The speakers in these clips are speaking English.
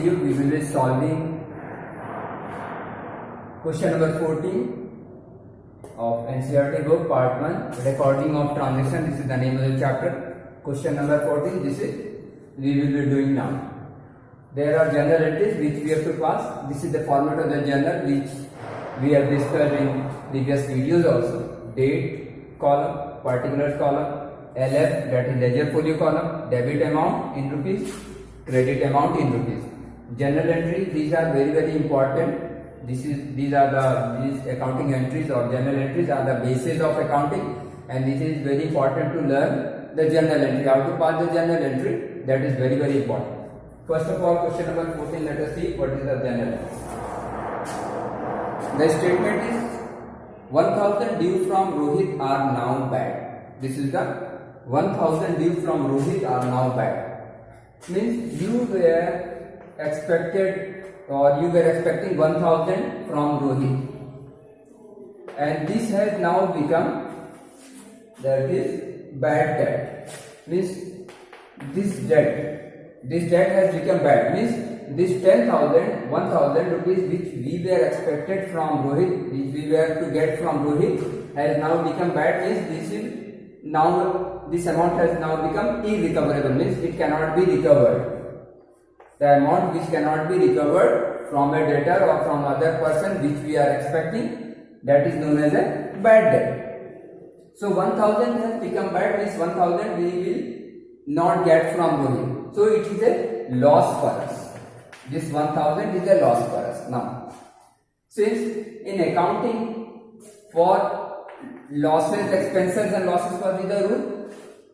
video we will be solving question number 14 of NCERT book part 1, recording of transaction. This is the name of the chapter. Question number 14, this is we will be doing now. There are journal entries which we have to pass. This is the format of the journal which we have discussed in previous videos also. Date column, particulars column, LF, that is ledger folio column, debit amount in rupees, credit amount in rupees. Journal entry, these are very important. These accounting entries or journal entries are the basis of accounting, and this is very important to learn the journal entry. How to pass the journal entry, that is very important. First of all, question number 14, let us see what is the journal entry. The statement is 1000 due from Rohit are now bad. This is the 1000 due from Rohit are now bad. Means you were expected or you were expecting 1000 from Rohit, and this has now become, that is bad debt. Means this debt has become bad. Means this 10,000 rupees which we were expected from Rohit, which we were to get from Rohit, has now become bad. Means this amount has now become irrecoverable. Means it cannot be recovered. The amount which cannot be recovered from a debtor or from other person which we are expecting, that is known as a bad debt. So 1000 has become bad. Means 1000 we will not get from Rohit. So it is a loss for us. This 1000 is a loss for us. Now, since in accounting for losses, expenses and losses, what is the rule?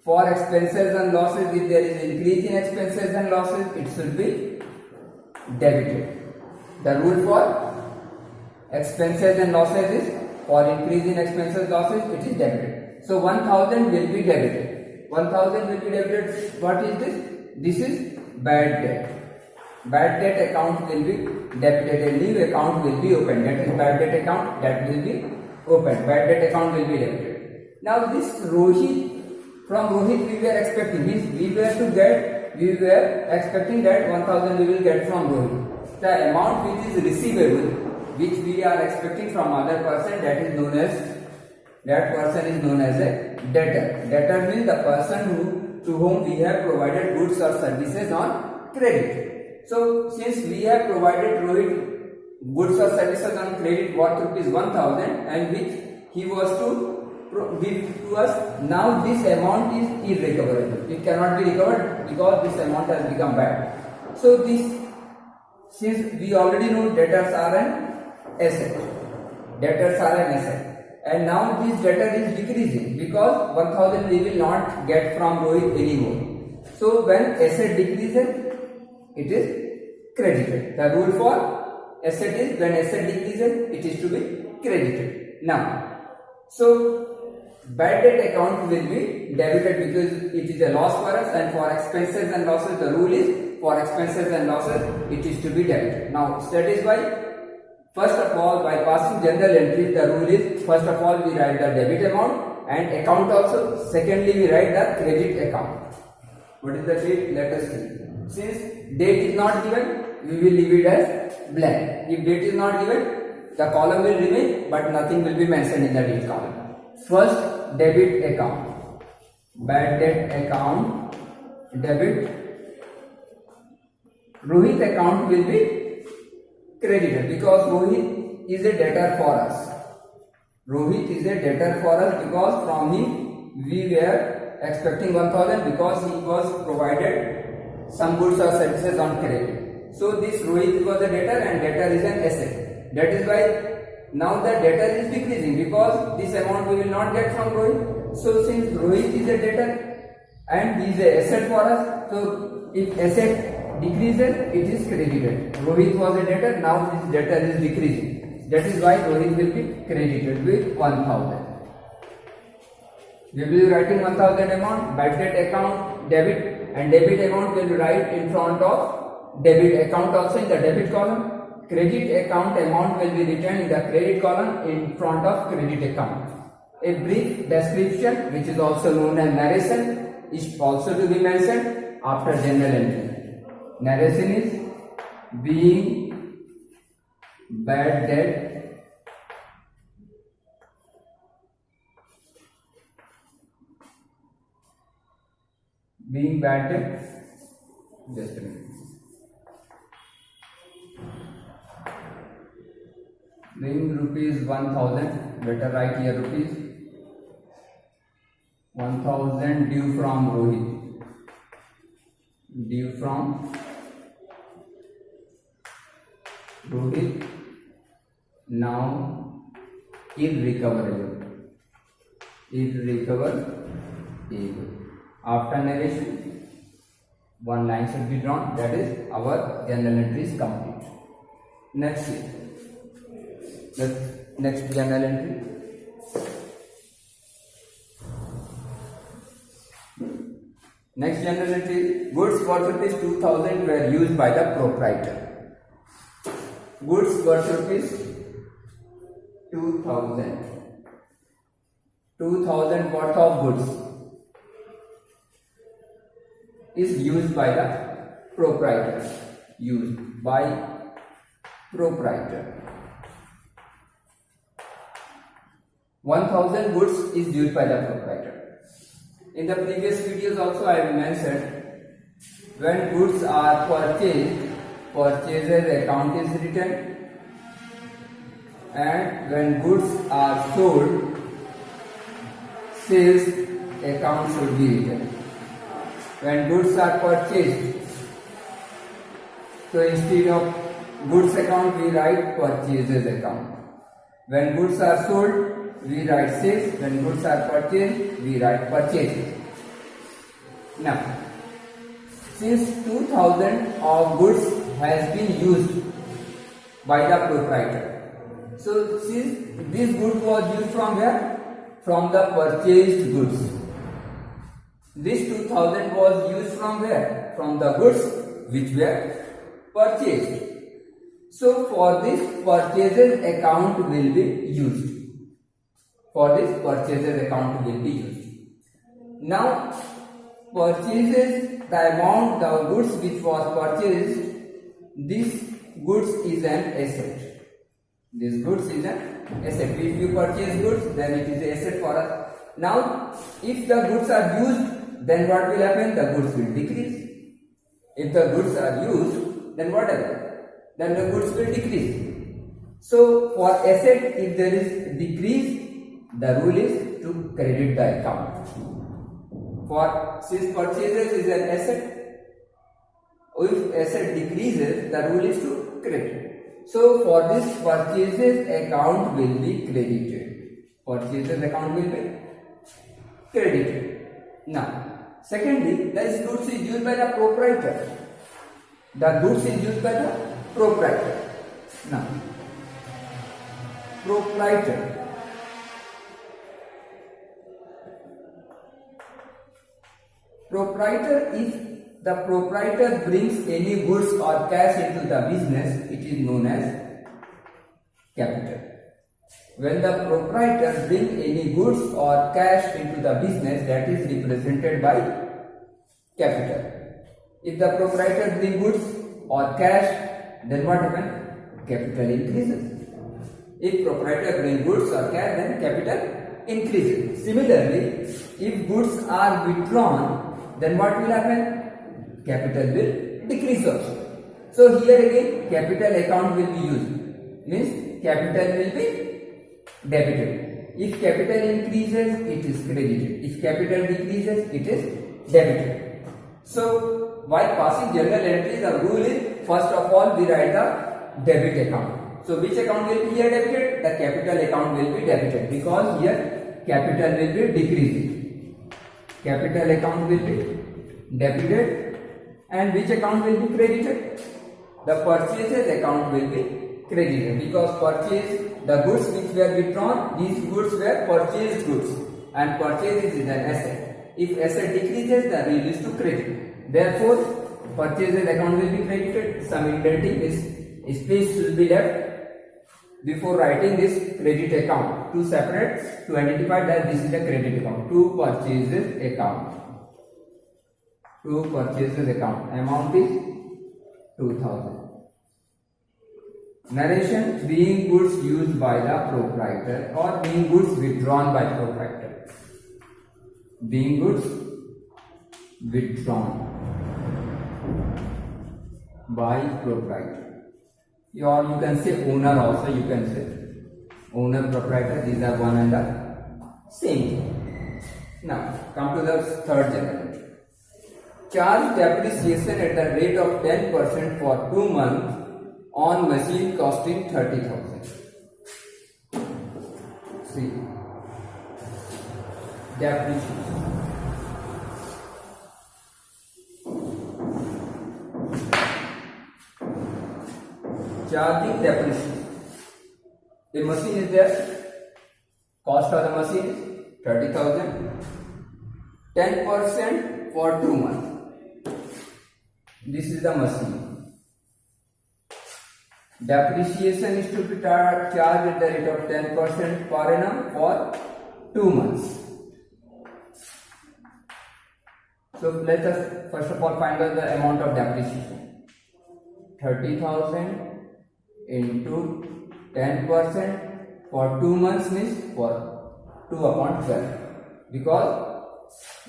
For expenses and losses, if there is increase in expenses and losses, it should be debited. The rule for expenses and losses is for increase in expenses losses, it is debited. So 1000 will be debited. 1000 will be debited. What is this? This is bad debt. Bad debt account will be debited. A new account will be opened. That is bad debt account that will be opened. Bad debt account will be debited. Now this Rohit, from Rohit we were expecting, means we were expecting that 1000 we will get from Rohit. The amount which is receivable, which we are expecting from other person, that person is known as a debtor. Debtor means the person to whom we have provided goods or services on credit. So since we have provided Rohit goods or services on credit worth rupees 1000, and which he was to give to us, now this amount is irrecoverable. It cannot be recovered because this amount has become bad. So this, since we already know debtors are an asset, and now this debtor is decreasing because 1000 we will not get from Rohit anymore. So when asset decreases, it is credited. The rule for asset is when asset decreases, it is to be credited. Now, so bad debt account will be debited because it is a loss for us, and for expenses and losses the rule is for expenses and losses it is to be debited. Now that is why first of all, by passing journal entries, the rule is first of all we write the debit amount and account also. Secondly, we write the credit account. What is the date? Let us see. Since date is not given, we will leave it as blank. If date is not given, the column will remain, but nothing will be mentioned in the date column. First, debit account, bad debt account, debit. Rohit account will be credited because Rohit is a debtor for us. Rohit is a debtor for us because from him we were expecting 1000 because he was provided some goods or services on credit. So this Rohit was a debtor and debtor is an asset. That is why now the debtor is decreasing because this amount we will not get from Rohit. So since Rohit is a debtor and he is an asset for us, so if asset decreases, it is credited. Rohit was a debtor, now this debtor is decreasing. That is why Rohit will be credited with 1000. We will be writing 1000 amount, bad debt account, debit, and debit amount will write in front of debit account also in the debit column. Credit account amount will be written in the credit column in front of credit account. A brief description, which is also known as narration, is also to be mentioned after journal entry. Narration is being bad debt just a minute, being rupees 1000, better write here rupees 1000 due from Rohit, now irrecoverable. After narration, one line should be drawn. That is, our journal entry is complete. Next journal entry. Next journal entry: goods worth rupees 2000 were used by the proprietor. Goods worth rupees 2000 worth of goods is used by the proprietor. 1000 goods is used by the proprietor. In the previous videos also I have mentioned, when goods are purchased, purchases account is written, and when goods are sold, sales account should be written. When goods are purchased, so instead of goods account we write purchases account. When goods are sold, we write sales. When goods are purchased, we write purchases. Now, since 2000 of goods has been used by the proprietor, so since this good was used from where? From the purchased goods. This 2000 was used from where? From the goods which were purchased. So for this purchases account will be used. Now purchases, the amount, the goods which was purchased, this goods is an asset. This goods is an asset. If you purchase goods, then it is an asset for us. Now if the goods are used, then what will happen? The goods will decrease. If the goods are used, then what happens? Then the goods will decrease. So for asset, if there is decrease, the rule is to credit the account. For since purchases is an asset, if asset decreases, the rule is to credit. So for this purchases account will be credited. Now, secondly, this goods is used by the proprietor. Now, proprietor, if the proprietor brings any goods or cash into the business, it is known as capital. When the proprietor brings any goods or cash into the business, that is represented by capital. If the proprietor brings goods or cash, then what happens? Capital increases. If proprietor brings goods or cash, then capital increases. Similarly, if goods are withdrawn, then what will happen? Capital will decrease also. So here again capital account will be used. Means capital will be debited. If capital increases, it is credited. If capital decreases, it is debited. So while passing journal entries, the rule is first of all we write the debit account. So which account will be here debited? The capital account will be debited, because here capital will be decreasing. Capital account will be debited, and which account will be credited? The purchases account will be credited, because purchase, the goods which were withdrawn, these goods were purchased goods, and purchase is an asset. If asset decreases, the rule is to credit. Therefore, purchases account will be credited. Some indenting is space should be left before writing this credit account to separate, to identify that this is a credit account. To purchases account amount is 2000. narration being goods used by the proprietor or being goods withdrawn by proprietor. Being goods withdrawn by proprietor, or you can say owner also. You can say owner, proprietor, these are one and the same thing. Now come to the third generality. Charge depreciation at the rate of 10% for 2 months on machine costing 30,000. See, depreciation. Charging depreciation. The machine is there. Cost of the machine is 30,000. 10% for 2 months. This is the machine. Depreciation is to be charged at the rate of 10% per annum for 2 months. So let us first of all find out the amount of depreciation. 30,000 into 10% for 2 months means for 2 upon 12, because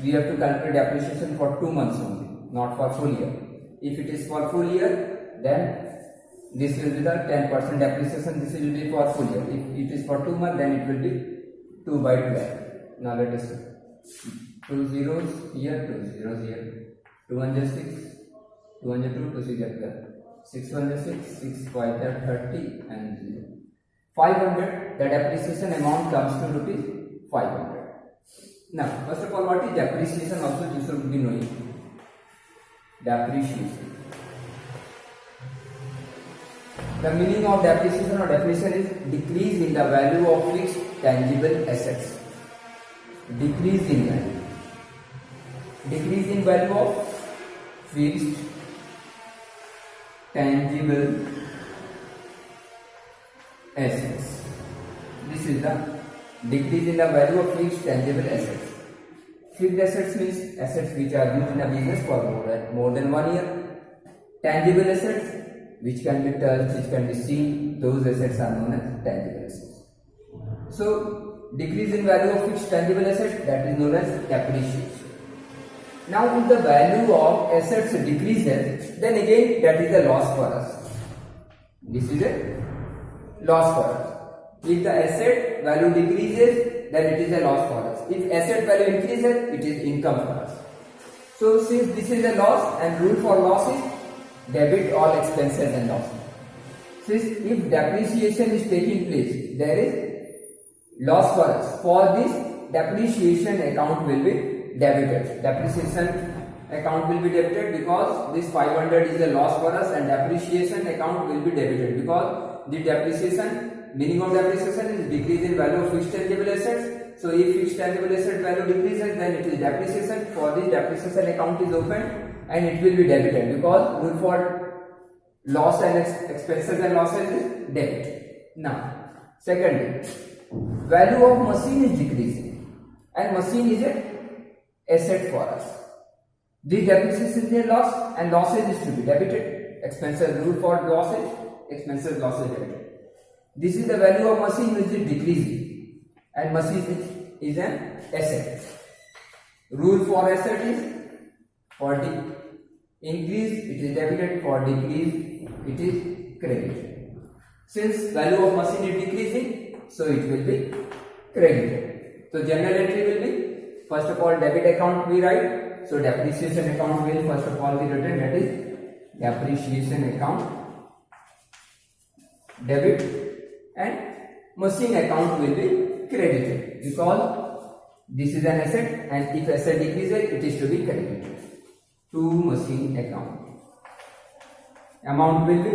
we have to calculate depreciation for 2 months only, not for full year. If it is for full year, then this will be the 10% depreciation. This will be for full year. If it is for 2 months, then it will be 2 by 12. Now let us see. 2 zeros here, 2 zeros here. 2 1 is 6, 2 1 is 2, 2 6 is 12. 6 1 is 6, 6 5 is 30 and 0. 500, the depreciation amount comes to rupees 500. Now, first of all, what is depreciation? Also, you should be knowing. Depreciation. The meaning of depreciation or definition is decrease in the value of fixed tangible assets. Decrease in value. Decrease in value of fixed tangible assets. This is the decrease in the value of fixed tangible assets. Fixed assets means assets which are used in a business for more than 1 year. Tangible assets which can be touched, which can be seen, those assets are known as tangible assets. So decrease in value of fixed tangible assets, that is known as depreciation. Now if the value of assets decreases, then again that is a loss for us. This is a loss for us. If the asset value decreases, then it is a loss for us. If asset value increases, it is income for us. So since this is a loss, and rule for loss is debit all expenses and losses. Since if depreciation is taking place, there is loss for us. For this, depreciation account will be debited. Depreciation account will be debited because this 500 is a loss for us, and depreciation account will be debited because the depreciation, meaning of depreciation is decrease in value of fixed tangible assets. So if fixed tangible asset value decreases, then it is depreciation. For this, depreciation account is opened and it will be debited because rule for loss and expenses and losses is debit. Now, secondly, value of machine is decreasing and machine is a asset for us. This depreciation is a loss and losses is to be debited. Expenses, rule for losses, expenses, losses debited. This is the value of machine which is decreasing and machine is an asset. Rule for asset is for increase it is debited, for decrease it is credited. Since value of machine is decreasing, so it will be credited. So general entry will be, first of all, debit account we write. So depreciation account will first of all be written, that is depreciation account debit, and machine account will be credited because this is an asset, and if asset decreases, it is to be credited to machine account. Amount will be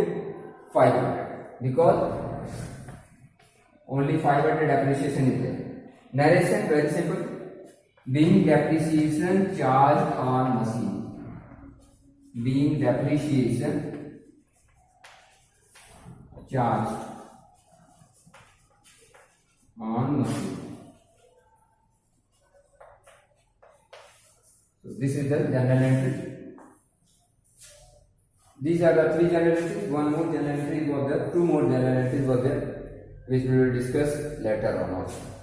500 because only 500 depreciation is there. Narration, very simple. Being depreciation charged on machine. Being depreciation charged on machine. So this is the general entry. These are the three general entries. One more general entry is of the two more generalities were there, which we will discuss later on also.